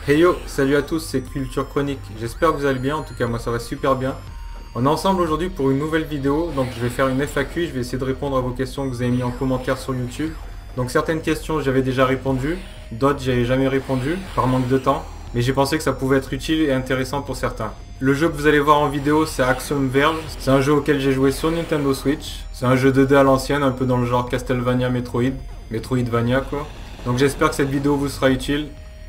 Hey yo, salut à tous, c'est Culture Chronique. J'espère que vous allez bien, en tout cas moi ça va super bien. On est ensemble aujourd'hui pour une nouvelle vidéo, donc je vais faire une FAQ, je vais essayer de répondre à vos questions que vous avez mis en commentaire sur YouTube. Donc certaines questions j'avais déjà répondu, d'autres j'avais jamais répondu, par manque de temps, mais j'ai pensé que ça pouvait être utile et intéressant pour certains. Le jeu que vous allez voir en vidéo c'est Axiom Verge, c'est un jeu auquel j'ai joué sur Nintendo Switch. C'est un jeu 2D à l'ancienne, un peu dans le genre Castlevania Metroidvania quoi. Donc j'espère que cette vidéo vous sera utile.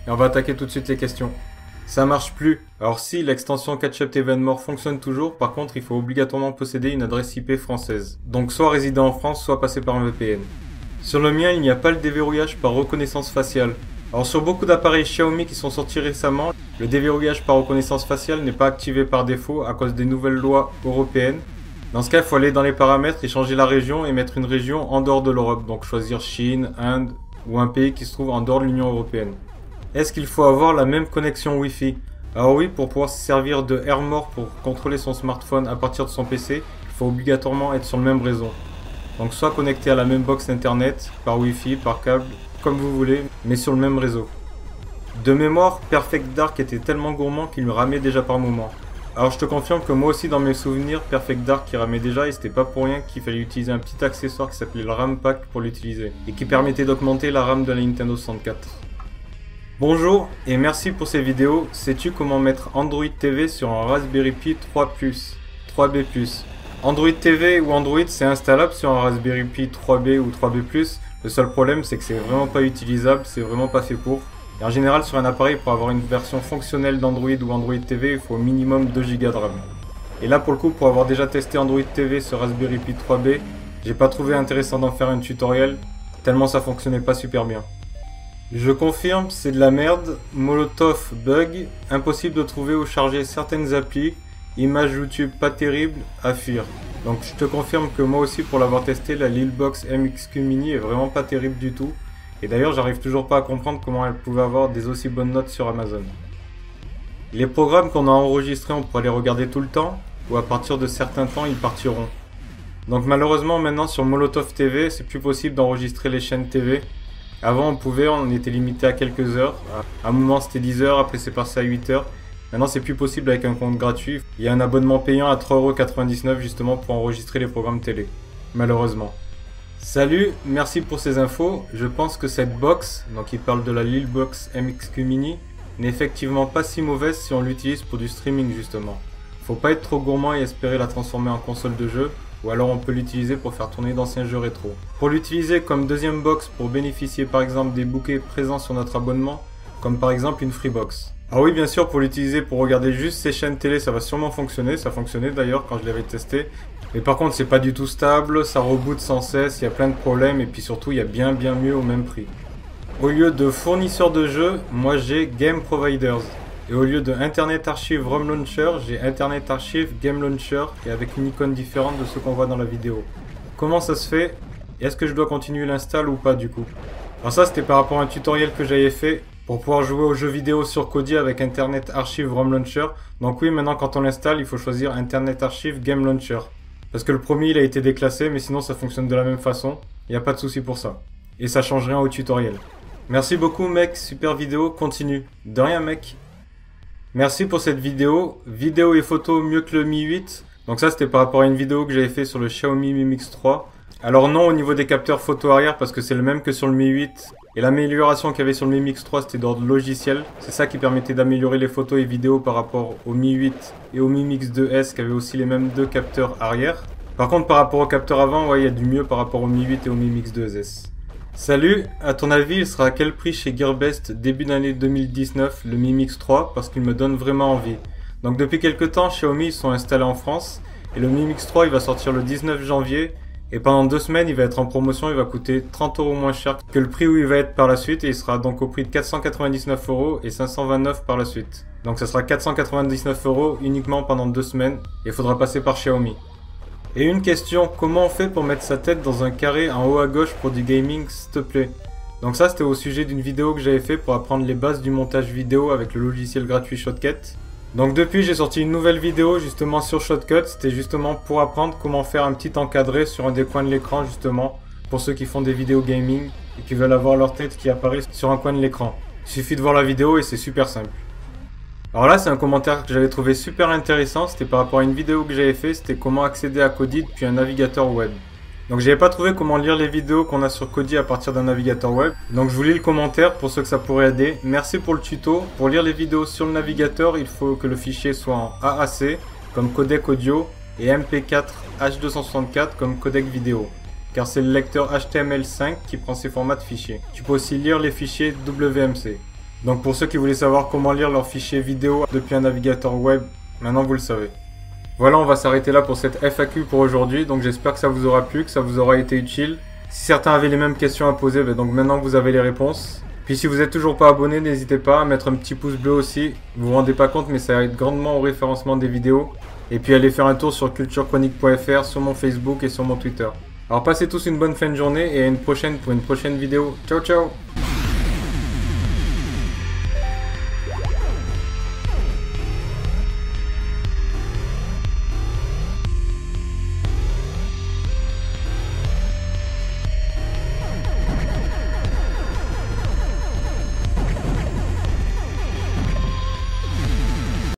Et on va attaquer tout de suite les questions. Ça marche plus. Alors si l'extension Catch-up Eventmore fonctionne toujours, par contre il faut obligatoirement posséder une adresse IP française. Donc soit résider en France, soit passer par un VPN. Sur le mien, il n'y a pas le déverrouillage par reconnaissance faciale. Alors sur beaucoup d'appareils Xiaomi qui sont sortis récemment, le déverrouillage par reconnaissance faciale n'est pas activé par défaut à cause des nouvelles lois européennes. Dans ce cas, il faut aller dans les paramètres et changer la région et mettre une région en dehors de l'Europe. Donc choisir Chine, Inde ou un pays qui se trouve en dehors de l'Union européenne. Est-ce qu'il faut avoir la même connexion Wi-Fi? Alors oui, pour pouvoir se servir de AirMore pour contrôler son smartphone à partir de son PC, il faut obligatoirement être sur le même réseau. Donc soit connecté à la même box internet, par Wi-Fi, par câble, comme vous voulez, mais sur le même réseau. De mémoire, Perfect Dark était tellement gourmand qu'il me ramait déjà par moment. Alors je te confirme que moi aussi dans mes souvenirs, Perfect Dark il ramait déjà et c'était pas pour rien qu'il fallait utiliser un petit accessoire qui s'appelait le RAM Pack pour l'utiliser, et qui permettait d'augmenter la RAM de la Nintendo 64. Bonjour et merci pour ces vidéos. Sais-tu comment mettre Android TV sur un Raspberry Pi 3B+. Android TV ou Android c'est installable sur un Raspberry Pi 3B ou 3B+. Le seul problème c'est que c'est vraiment pas utilisable, c'est vraiment pas fait pour. Et en général sur un appareil pour avoir une version fonctionnelle d'Android ou Android TV il faut au minimum 2 Go de RAM. Et là pour le coup pour avoir déjà testé Android TV sur Raspberry Pi 3B, j'ai pas trouvé intéressant d'en faire un tutoriel tellement ça fonctionnait pas super bien. Je confirme, c'est de la merde, Molotov bug, impossible de trouver ou charger certaines applis, images YouTube pas terribles, à fuir. Donc je te confirme que moi aussi pour l'avoir testé, la Lilbox MXQ Mini est vraiment pas terrible du tout. Et d'ailleurs j'arrive toujours pas à comprendre comment elle pouvait avoir des aussi bonnes notes sur Amazon. Les programmes qu'on a enregistrés on pourra les regarder tout le temps, ou à partir de certains temps ils partiront. Donc malheureusement maintenant sur Molotov TV c'est plus possible d'enregistrer les chaînes TV. Avant on pouvait, on était limité à quelques heures. À un moment c'était 10 heures, après c'est passé à 8 heures. Maintenant c'est plus possible avec un compte gratuit. Il y a un abonnement payant à 3,99€ justement pour enregistrer les programmes télé. Malheureusement. Salut, merci pour ces infos. Je pense que cette box, donc il parle de la Lilbox MXQ Mini, n'est effectivement pas si mauvaise si on l'utilise pour du streaming justement. Faut pas être trop gourmand et espérer la transformer en console de jeu. Ou alors on peut l'utiliser pour faire tourner d'anciens jeux rétro. Pour l'utiliser comme deuxième box pour bénéficier par exemple des bouquets présents sur notre abonnement, comme par exemple une Freebox. Ah oui bien sûr pour l'utiliser pour regarder juste ces chaînes télé ça va sûrement fonctionner, ça fonctionnait d'ailleurs quand je l'avais testé. Mais par contre c'est pas du tout stable, ça reboot sans cesse, il y a plein de problèmes et puis surtout il y a bien mieux au même prix. Au lieu de fournisseur de jeux, moi j'ai Game Providers. Et au lieu de Internet Archive ROM Launcher, j'ai Internet Archive Game Launcher et avec une icône différente de ce qu'on voit dans la vidéo. Comment ça se fait? Est-ce que je dois continuer l'install ou pas du coup? Alors ça c'était par rapport à un tutoriel que j'avais fait pour pouvoir jouer aux jeux vidéo sur Kodi avec Internet Archive ROM Launcher. Donc oui maintenant quand on l'installe il faut choisir Internet Archive Game Launcher. Parce que le premier il a été déclassé mais sinon ça fonctionne de la même façon. Il n'y a pas de souci pour ça. Et ça change rien au tutoriel. Merci beaucoup mec, super vidéo, continue. De rien mec. Merci pour cette vidéo et photo mieux que le Mi 8. Donc ça c'était par rapport à une vidéo que j'avais fait sur le Xiaomi Mi Mix 3. Alors non au niveau des capteurs photo arrière parce que c'est le même que sur le Mi 8. Et l'amélioration qu'il y avait sur le Mi Mix 3 c'était d'ordre logiciel. C'est ça qui permettait d'améliorer les photos et vidéos par rapport au Mi 8 et au Mi Mix 2S qui avait aussi les mêmes deux capteurs arrière. Par contre par rapport aux capteurs avant, ouais il y a du mieux par rapport au Mi 8 et au Mi Mix 2S. Salut, à ton avis il sera à quel prix chez Gearbest début d'année 2019 le Mi Mix 3 parce qu'il me donne vraiment envie. Donc depuis quelques temps Xiaomi ils sont installés en France et le Mi Mix 3 il va sortir le 19 janvier et pendant 2 semaines il va être en promotion, il va coûter 30€ moins cher que le prix où il va être par la suite et il sera donc au prix de 499€ et 529 par la suite. Donc ça sera 499€ uniquement pendant 2 semaines et il faudra passer par Xiaomi. Et une question, comment on fait pour mettre sa tête dans un carré en haut à gauche pour du gaming s'il te plaît? Donc ça c'était au sujet d'une vidéo que j'avais fait pour apprendre les bases du montage vidéo avec le logiciel gratuit Shotcut. Donc depuis j'ai sorti une nouvelle vidéo justement sur Shotcut, c'était justement pour apprendre comment faire un petit encadré sur un des coins de l'écran justement pour ceux qui font des vidéos gaming et qui veulent avoir leur tête qui apparaît sur un coin de l'écran. Il suffit de voir la vidéo et c'est super simple. Alors là, c'est un commentaire que j'avais trouvé super intéressant. C'était par rapport à une vidéo que j'avais fait. C'était comment accéder à Kodi depuis un navigateur web. Donc j'avais pas trouvé comment lire les vidéos qu'on a sur Kodi à partir d'un navigateur web. Donc je vous lis le commentaire pour ceux que ça pourrait aider. Merci pour le tuto. Pour lire les vidéos sur le navigateur, il faut que le fichier soit en AAC comme codec audio et MP4 H264 comme codec vidéo. Car c'est le lecteur HTML5 qui prend ces formats de fichiers. Tu peux aussi lire les fichiers WMC. Donc pour ceux qui voulaient savoir comment lire leurs fichiers vidéo depuis un navigateur web, maintenant vous le savez. Voilà, on va s'arrêter là pour cette FAQ pour aujourd'hui. Donc j'espère que ça vous aura plu, que ça vous aura été utile. Si certains avaient les mêmes questions à poser, donc maintenant vous avez les réponses. Puis si vous n'êtes toujours pas abonné, n'hésitez pas à mettre un petit pouce bleu aussi. Vous vous rendez pas compte, mais ça aide grandement au référencement des vidéos. Et puis allez faire un tour sur culturechronique.fr, sur mon Facebook et sur mon Twitter. Alors passez tous une bonne fin de journée et à une prochaine pour une prochaine vidéo. Ciao ciao!